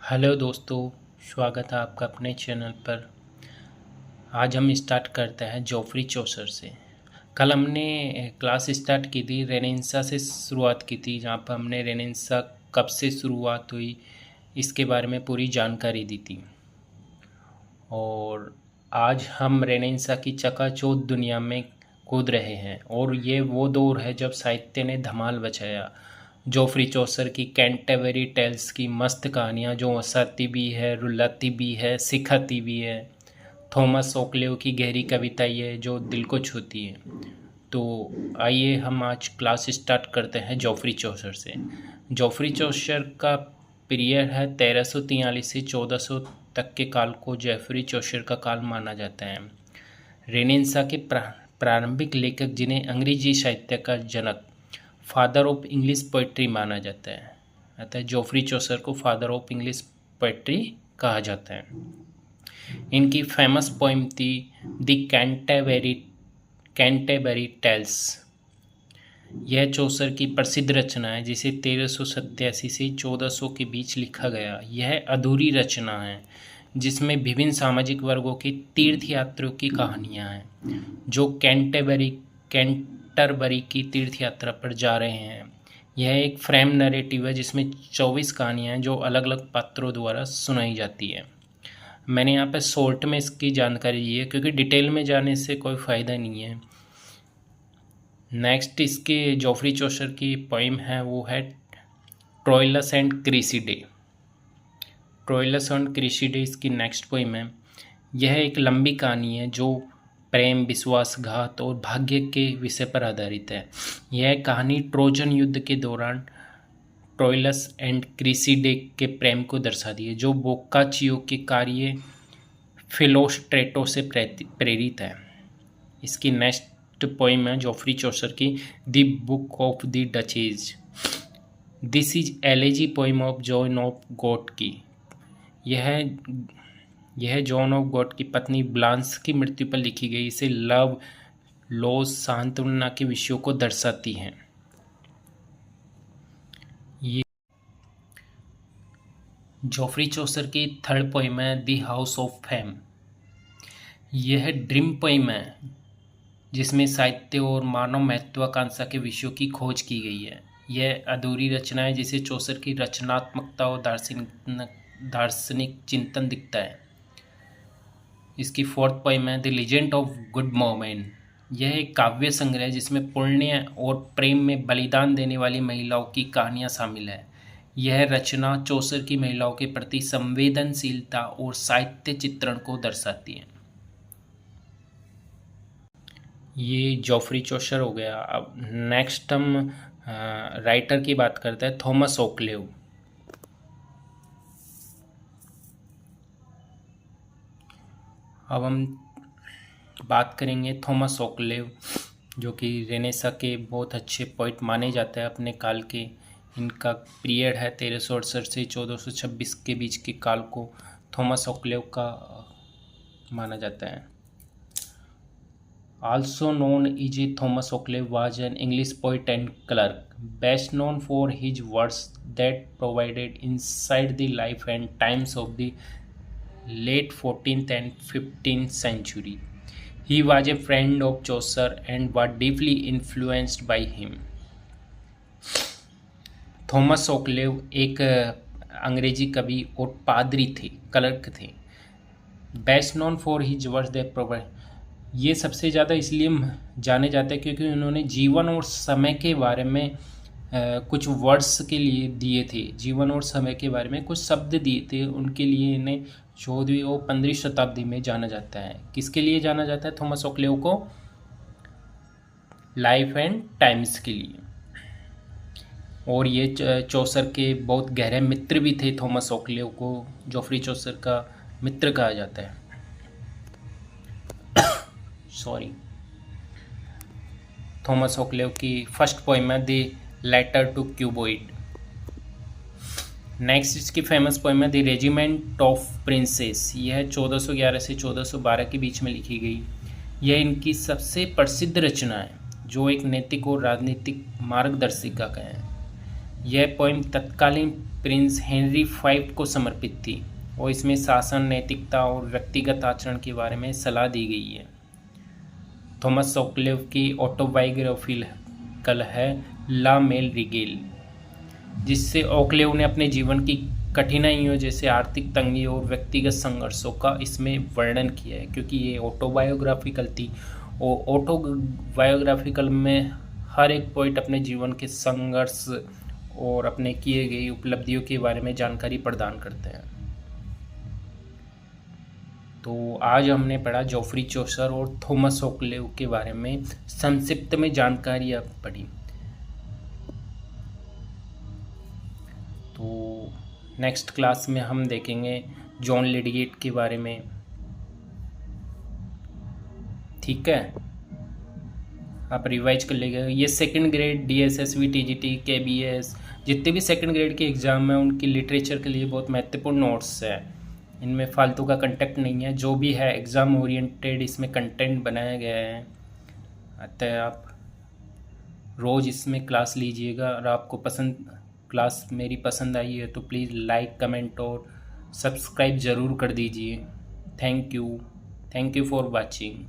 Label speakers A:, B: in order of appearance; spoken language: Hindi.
A: हेलो दोस्तों, स्वागत है आपका अपने चैनल पर। आज हम स्टार्ट करते हैं जोफ्री चौसर से। कल हमने क्लास स्टार्ट की थी, रेनेसां से शुरुआत की थी, जहाँ पर हमने रेनेसां कब से शुरुआत हुई इसके बारे में पूरी जानकारी दी थी। और आज हम रेनेसां की चकाचौंध दुनिया में कूद रहे हैं और ये वो दौर है जब साहित्य ने धमाल मचाया। जोफ्री चौसर की कैंटरबरी टेल्स की मस्त कहानियाँ जो हंसाती भी है, रुलाती भी है, सिखाती भी है। थॉमस ओक्लेव की गहरी कविता ये जो दिल को छूती है। तो आइए हम आज क्लास स्टार्ट करते हैं जोफ्री चौसर से। जोफ्री चौसर का पीरियड है 1343 से 1400 तक के काल को जोफ्री चौसर का काल माना जाता है। रेनेसां के प्रारंभिक लेखक जिन्हें अंग्रेजी साहित्य का जनक, फादर ऑफ इंग्लिश पोइट्री माना जाता है, अतः जोफ्री चौसर को फादर ऑफ इंग्लिश पोइट्री कहा जाता है। इनकी फेमस पोइम थी द कैंटरबरी टेल्स। यह चौसर की प्रसिद्ध रचना है जिसे 1387 से 1400 के बीच लिखा गया। यह अधूरी रचना है जिसमें विभिन्न सामाजिक वर्गों की तीर्थयात्रियों की कहानियाँ हैं जो कैंटरबरी की तीर्थ यात्रा पर जा रहे हैं। यह एक फ्रेम नरेटिव है जिसमें 24 कहानियाँ हैं जो अलग अलग पात्रों द्वारा सुनाई जाती है। मैंने यहाँ पे शॉर्ट में इसकी जानकारी दी है क्योंकि डिटेल में जाने से कोई फ़ायदा नहीं है। नेक्स्ट इसके जोफ्री चौसर की पोइम है वो है ट्रोइलस एंड क्रीसिडे। ट्रोइलस एंड क्रीसिडे इसकी नेक्स्ट पोइम है। यह एक लंबी कहानी है जो प्रेम, विश्वासघात और भाग्य के विषय पर आधारित है। यह कहानी ट्रोजन युद्ध के दौरान ट्रोइलस एंड क्रीसिडे के प्रेम को दर्शाती है जो बोक्काचियो के कार्य फिलोस्ट्रेटो से प्रेरित है। इसकी नेक्स्ट पोइम है जोफ्री चौसर की the book of the duchess. This is elegy poem of John of God की। यह जॉन ऑफ गॉड की पत्नी ब्लांस की मृत्यु पर लिखी गई। इसे लव, लॉस, सांत्वना के विषयों को दर्शाती हैं। ये जोफ्री चौसर की थर्ड पोइम है द हाउस ऑफ फेम। यह ड्रीम पोइम है जिसमें साहित्य और मानव महत्वाकांक्षा के विषयों की खोज की गई है। यह अधूरी रचना है जिसे चौसर की रचनात्मकता और दार्शनिक चिंतन दिखता है। इसकी फोर्थ पोइम है the legend of good women. यह एक काव्य संग्रह है जिसमें पुण्य और प्रेम में बलिदान देने वाली महिलाओं की कहानियां शामिल है। यह रचना चौसर की महिलाओं के प्रति संवेदनशीलता और साहित्य चित्रण को दर्शाती है। ये जोफ्री चौसर हो गया। अब नेक्स्ट हम राइटर की बात करते हैं, थॉमस ओक्लेव। अब हम बात करेंगे थॉमस ओक्लेव जो कि रेनेसां के बहुत अच्छे पोइट माने जाते हैं अपने काल के। इनका पीरियड है 1368 से 1426 के बीच के काल को थॉमस ओक्लेव का माना जाता है। Also known as Thomas Occleve was an English poet and clerk, best known for his works that provided insight the life and times of the late 14th and 15th century. He was a friend of Chaucer and was deeply influenced by him. Thomas Occleve एक अंग्रेजी कवि और पादरी थे, क्लर्क थे। Best known for his works that provide, ये सबसे ज़्यादा इसलिए जाने जाते हैं क्योंकि उन्होंने जीवन और समय के बारे में कुछ वर्ड्स के लिए दिए थे। जीवन और समय के बारे में कुछ शब्द दिए थे, उनके लिए इन्हें 14वीं और 15वीं शताब्दी में जाना जाता है। किसके लिए जाना जाता है थॉमस ओक्लेव को? लाइफ एंड टाइम्स के लिए। और ये चौसर के बहुत गहरे मित्र भी थे। थॉमस ओक्लेव को जोफ्री चौसर का मित्र कहा जाता है। थॉमस ओक्लेव की फर्स्ट पोइम है the letter to Cupid. Next इसकी फेमस पोइम है द रेजिमेंट ऑफ प्रिंसेस। यह 1411 से 1412 के बीच में लिखी गई। यह इनकी सबसे प्रसिद्ध रचना है जो एक नैतिक और राजनीतिक मार्गदर्शिका का है। यह पोइम तत्कालीन प्रिंस हेनरी V को समर्पित थी और इसमें शासन, नैतिकता और व्यक्तिगत आचरण के बारे में सलाह दी गई है। थॉमस सोक्लेव की ऑटोबायोग्राफिकल है ला मेल रिगेल, जिससे ओक्लेव ने अपने जीवन की कठिनाइयों जैसे आर्थिक तंगी और व्यक्तिगत संघर्षों का इसमें वर्णन किया है। क्योंकि ये ऑटोबायोग्राफिकल थी और ऑटोबायोग्राफिकल में हर एक पॉइंट अपने जीवन के संघर्ष और अपने किए गई उपलब्धियों के बारे में जानकारी प्रदान करते हैं। तो आज हमने पढ़ा जोफ्री चौसर और थॉमस ओक्लेव के बारे में संक्षिप्त में जानकारी आप पढ़ी। तो नेक्स्ट क्लास में हम देखेंगे जॉन लिडगेट के बारे में। ठीक है, आप रिवाइज कर लेंगे। ये second grade DSSV TGT KBS जितने भी सेकंड ग्रेड के एग्ज़ाम हैं उनकी लिटरेचर के लिए बहुत महत्वपूर्ण नोट्स है। इनमें फालतू का कंटेंट नहीं है, जो भी है एग्ज़ाम ओरिएंटेड इसमें कंटेंट बनाया गया है। अतः आप रोज़ इसमें क्लास लीजिएगा। और आपको क्लास मेरी पसंद आई है तो प्लीज़ लाइक, कमेंट और सब्सक्राइब ज़रूर कर दीजिए। Thank you for watching.